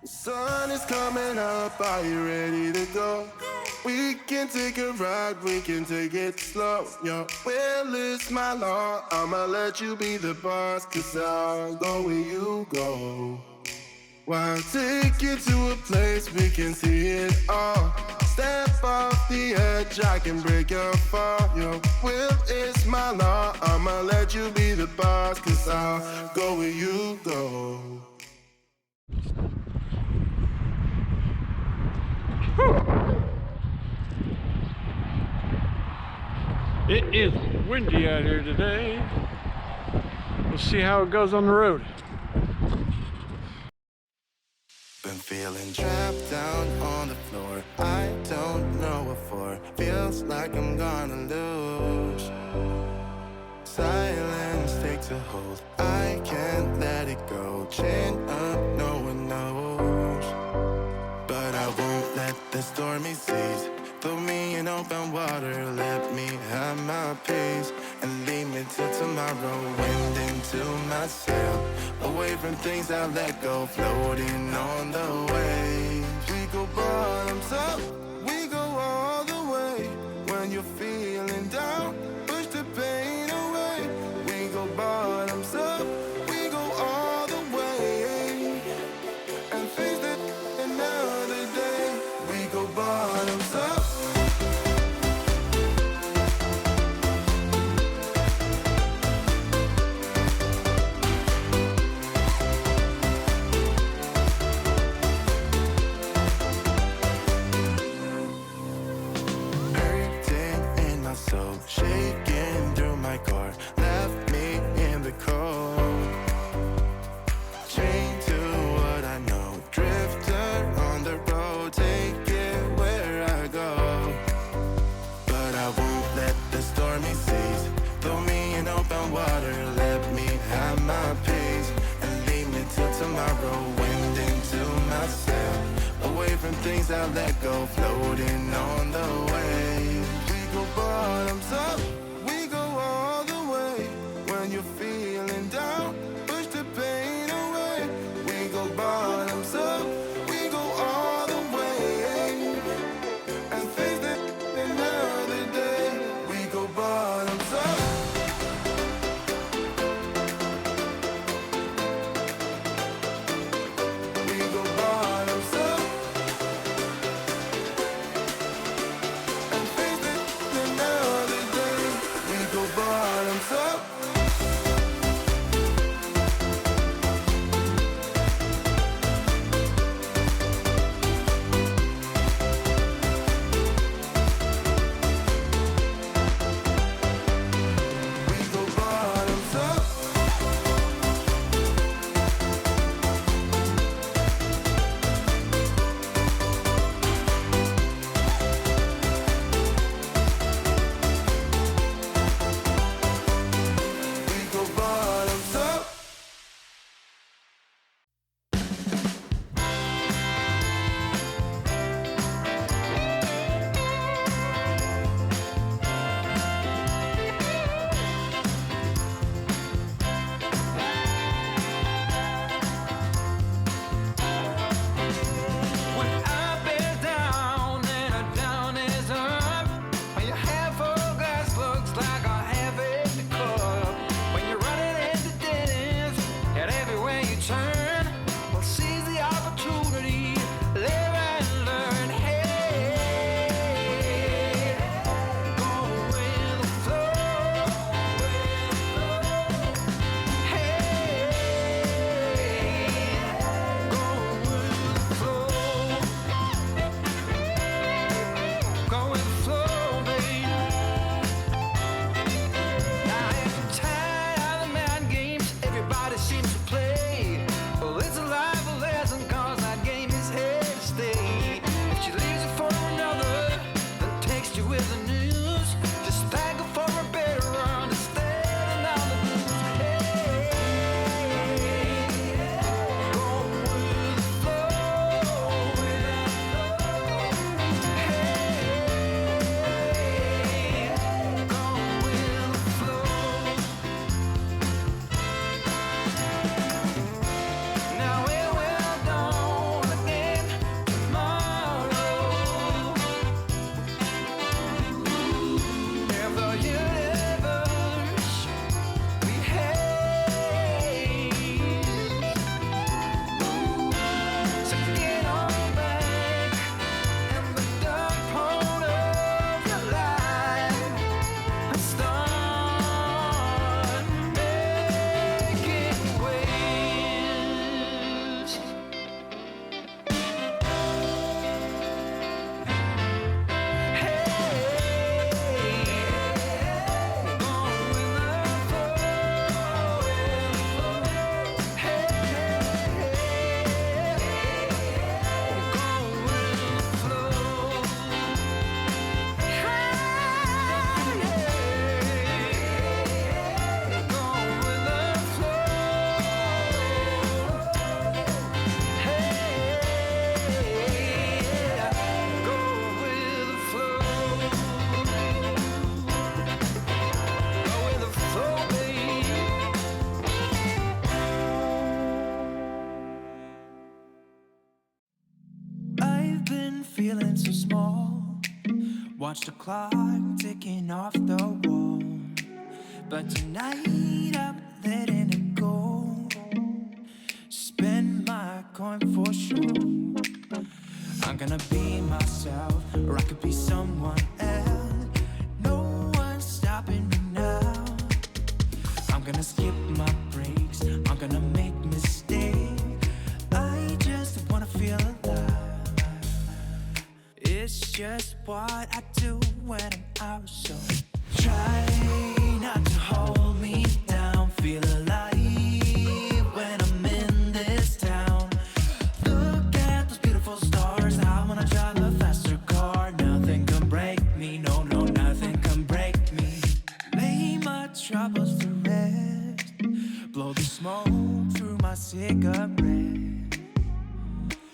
Sun is coming up, are you ready to go? We can take a ride, we can take it slow. Your will is my law, I'ma let you be the boss, 'cause I'll go where you go. Well, I'll take you to a place we can see it all. Step off the edge, I can break your fall. Your will is my law, I'ma let you be the boss, 'cause I'll go where you go. It is windy out here today. We'll see how it goes on the road. Been feeling trapped down on the floor. I don't know what for. Feels like I'm gonna lose. Silence takes a hold. I can't let it go. Chain up, no one knows. But I won't let the stormy seas throw me in open water. Let me have my peace and leave me till tomorrow. Wind into my sail, away from things I let go, floating on the waves. We go bottoms up, we go all the way. When you're feeling down, push the pain away. We go bottoms up, we go all the way, and face it another day. We go bottoms up. So shaking through my car, left me in the cold. Chained to what I know, drifter on the road, take it where I go. But I won't let the stormy seas throw me in open water. Let me have my peace and leave me till tomorrow. Wind into my sail, away from things I let go, floating on the waves. Go bottoms up, we go all the way. When you're feeling down, push the pain away. We go bottoms up, we go all the way, and face it another day. We go bottoms up. We go bottoms up. And face it another day. feeling so small. Watch the clock ticking off the wall. But tonight I'm letting it go. Spend my coin for sure. I'm gonna be myself, or I could be someone else. No one's stopping me now. I'm gonna skip my breaks, I'm gonna make mistakes. I just wanna feel alive. It's just what I do when I'm out, so try not to hold me down. Feel alive when I'm in this town. Look at those beautiful stars. I wanna drive a faster car. Nothing can break me, no, no, nothing can break me. Lay my troubles to rest. Blow the smoke through my cigarette.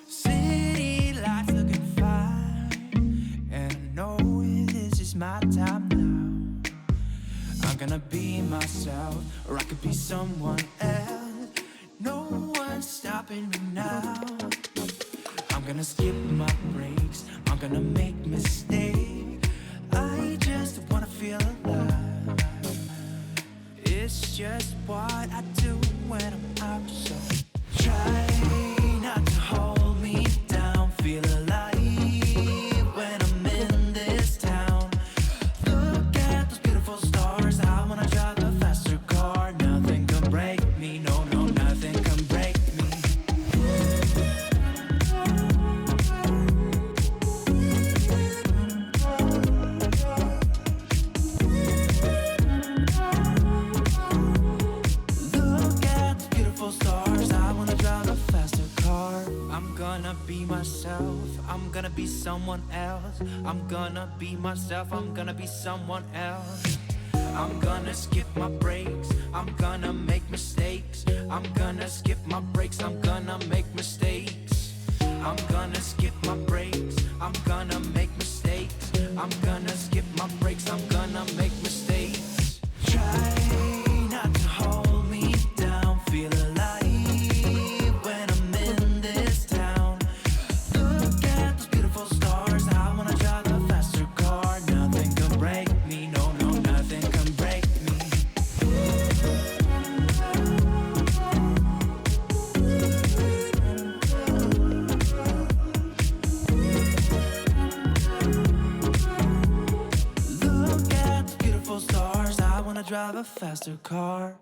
City lights looking fine, and I know this is my time now. I'm gonna be myself, or I could be someone else. No one's stopping me now. I'm gonna skip my breaks, I'm gonna make mistakes. I just wanna feel alive. It's just what I do when I'm out, so try not to hold me down. Feel alive when I'm in this town. Look at those beautiful stars. I wanna drive a faster car. Nothing can break me, no, no, nothing can break me. Look at the beautiful stars. I wanna drive a faster car. I'm gonna be myself. I'm gonna be someone else. I'm gonna be myself. I'm gonna be someone else. I'm gonna skip my breaks. I'm gonna make mistakes. I'm gonna skip my breaks. I'm gonna make mistakes. I'm gonna skip my breaks. I'm gonna make mistakes. I'm gonna skip my breaks. I'm gonna make mistakes. Try not to hold me down. Feel alive when I'm in this town. Look at those beautiful stars. I wanna drive a faster car. Nothing can break me, no, no, nothing can break me. Look at the beautiful stars. I wanna drive a faster car.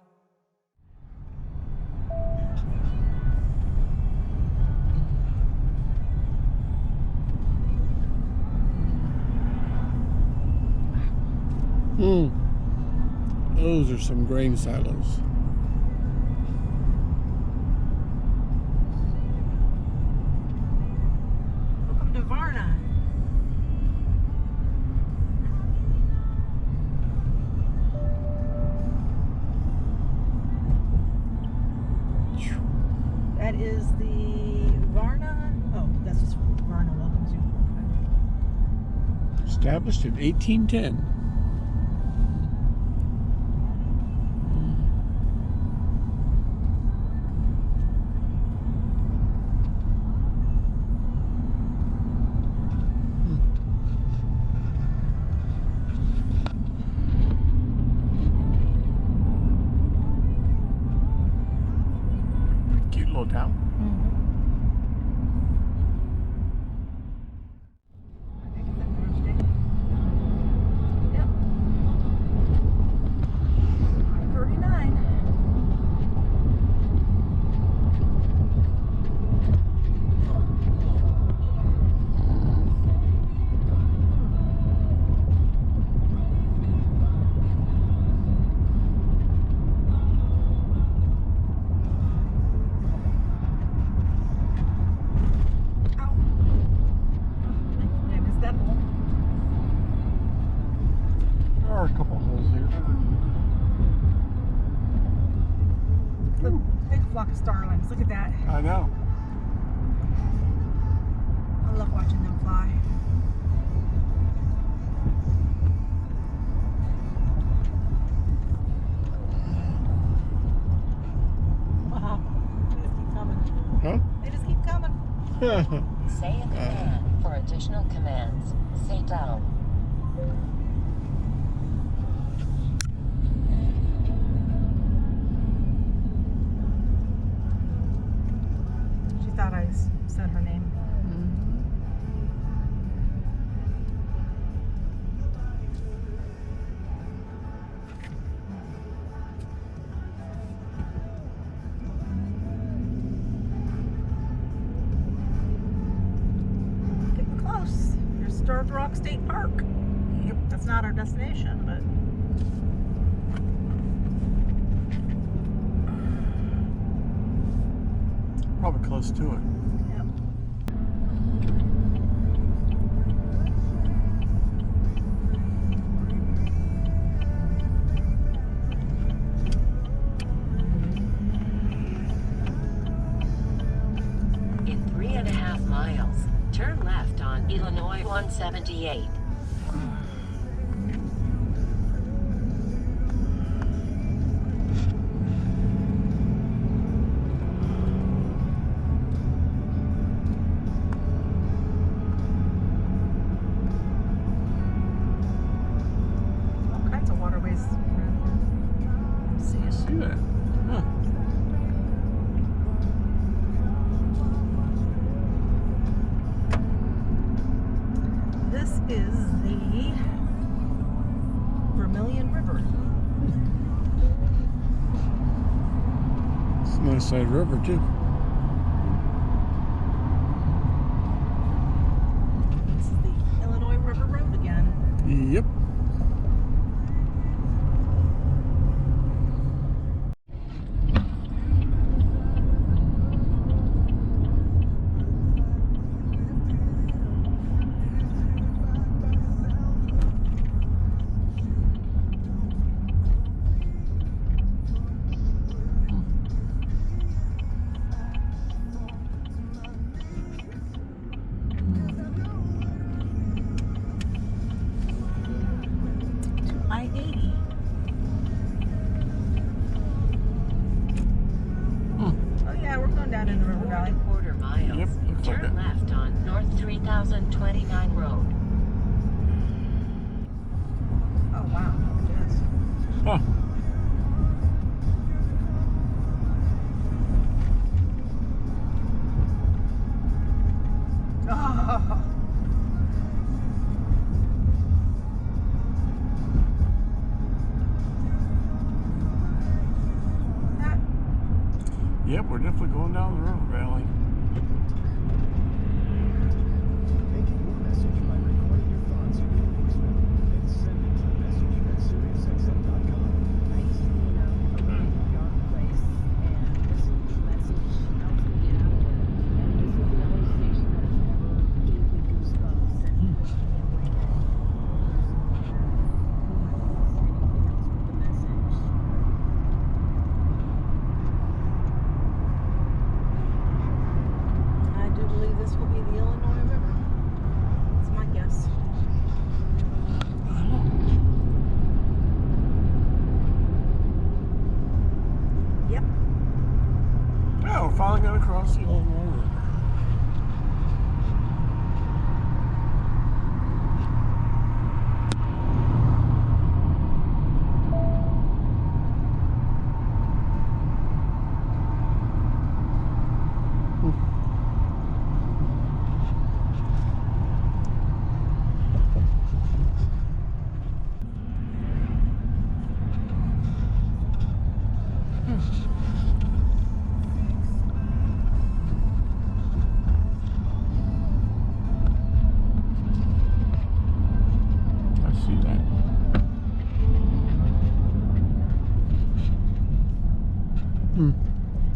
Those are some grain silos. Welcome to Varna. That is the Varna. Oh, that's just Varna welcomes you. Established in 1810. Cute little town. Yep. 39. There are a couple holes here. The big flock of starlings. Look at that. I know. I love watching them fly. Wow. They just keep coming. Huh? They just keep coming. Say a command. For additional commands, say down. She thought I said her name. Getting close. There's Starved Rock State Park. Yep. That's not our destination, but Probably close to it. yep. In 3.5 miles, turn left on Illinois 178. All kinds of waterways around here. See it. See that? Huh. This is the Vermilion River. It's a nice side river too. This is the Illinois River Road again. Yep. I-80. Oh yeah, we're going down in the river valley. 1/4 miles. Yep, looks like Turn it. left on North 3029 Road. Oh wow, look at this. Huh. Oh. That, Yep, we're definitely going down the river valley. Make your message by recording your thoughts or feelings and send it to message@SiriusXM.com. I used to, dark place and listen to the message out to get out of it. And this is the only station that has ever gave me goosebumps and pushed me away. Anything else with the message. I do believe this will be the Illinois River. That's my guess. Yep. Yeah, we're finally going to cross the Illinois River. I see that.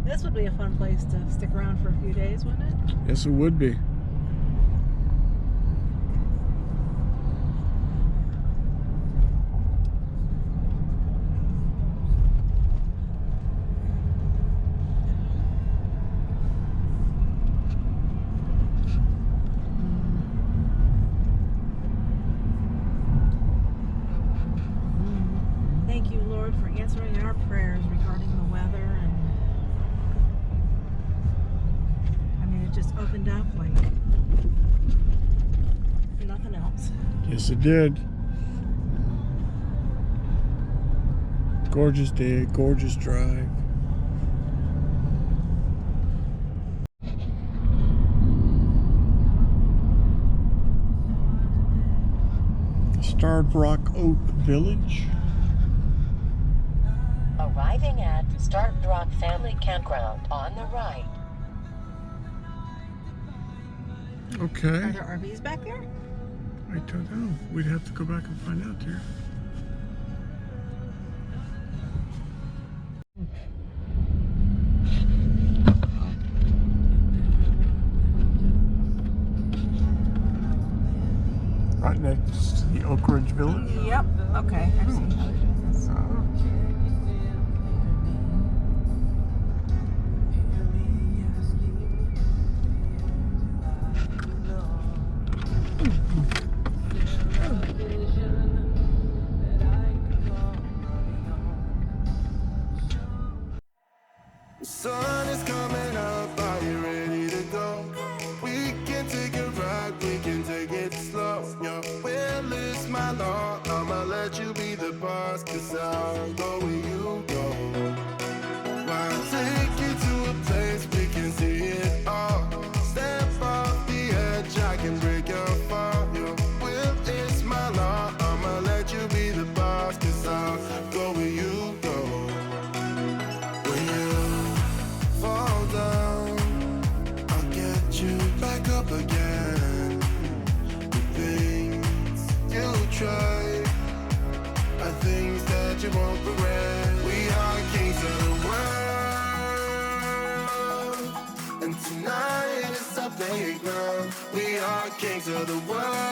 This would be a fun place to stick around for a few days, wouldn't it? Yes, it would be. Thank you, Lord, for answering our prayers regarding the weather. And I mean, it just opened up like nothing else. Yes, it did. Gorgeous day, gorgeous drive. Starved Rock Oak Village. Arriving at Starved Rock Family Campground on the right. Okay. Are there RVs back there? I don't know. We'd have to go back and find out there. Right next to the Oak Ridge Village. Yep. Okay. I've seen that. The sun is coming up, are you ready to go? We can take a ride, we can take it slow. Yo, well, it's my law, I'ma let you be the boss, 'cause I'll go where you go. I'll take you to a place we can see it all. Step off the edge, I can break your fall. Yo, well, it's my law, I'ma let you be the boss, 'cause I'll go where you go. When you fall down, I'll get you back up again. The things you try are things that you won't regret. We are kings of the world, and tonight is our playground. We are kings of the world.